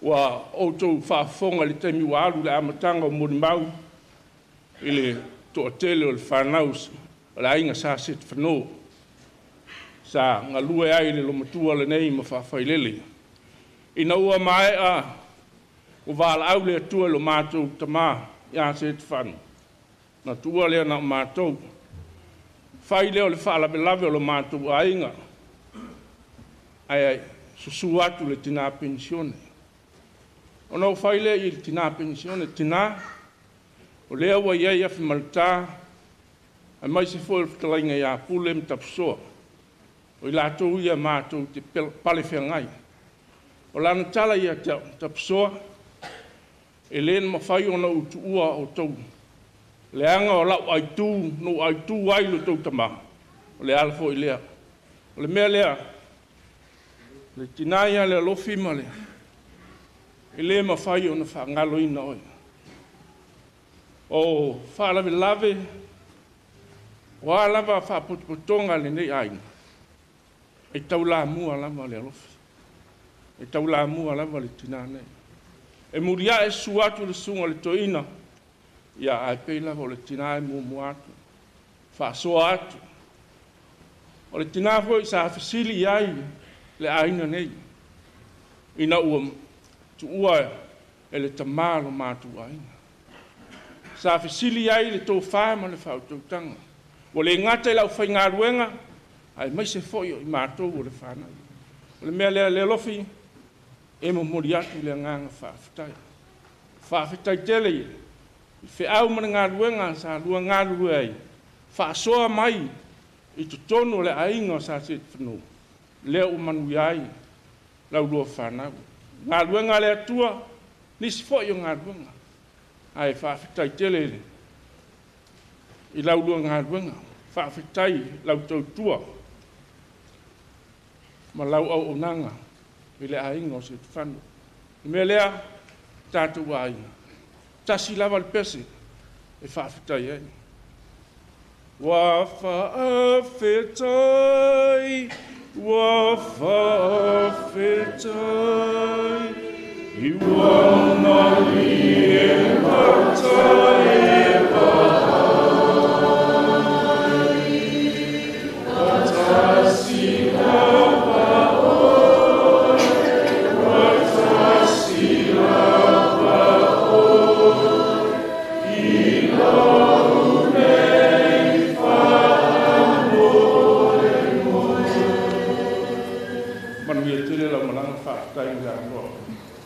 wa outou whaafonga le taimi wa alu le amatanga o moni mau i le toa tele o le whanaus o le ainga sa set whanō. Sa ngā lue ai le lomatua le nei ma whawhailele. Ina ua mai a o wala au le atua lo mātou tamā ia set whanu. Na tua lea na mātou. Whai leo le whaalawelawe o lo mātou ainga. Ai susu atu le tina pensione. Ona o whai lea i le tina pensione tina o lea wa iai afi malta ai mai se foi talainga ia pule mtapsoa. O i lātou ia mātou te pale whengai. O lana tala ia tapsoa e len mawhai ona utu ua o tau. Le anga o lau aitu, no aitu wailu tau tama. O le alfo i lea. O le mea lea. Le tinaia le lofima lea. E le mawhai ona whangalo ina oi. O whaalawe lave. O alava whapotonga le nei aina. E tau la mua lava le alofi. E tau la mua lava le tina nei. E muria e suatu le sunga le toina. Ia ai pei lava o le tina e mua atu. Whaasoa atu. O le tina foi sa hawhisili ai le aina nei. Ina ua tu ua e le tamalo mātu aina. Sa hawhisili ai le tō whaama le whautautanga. O le ngata i lau whai ngā ruenga. Ai mai se foi i mātou o le whanau. O le mea lea le lofi, e mo mori atu le nganga whaafitai. Whaafitai tele i. I whiau mana ngā ruenga sa lua ngā rue ai. Whaasoa mai i tu tono le ainga sa set whanau. Lea o manu iai, lau lua whanau. Ngā ruenga le atua, nisi foi o ngā ruenga. Ai whaafitai tele i. I lau lua ngā ruenga. Whaafitai lau tau tua. Ma lau au onanga, i le ainga o se whanu. Me lea, tātou ainga. Tasi lava le pese, e whaafitai ai. Wa whaafitai, I wana li e matai e Manuia tele la malanga whaafitai ngā roa.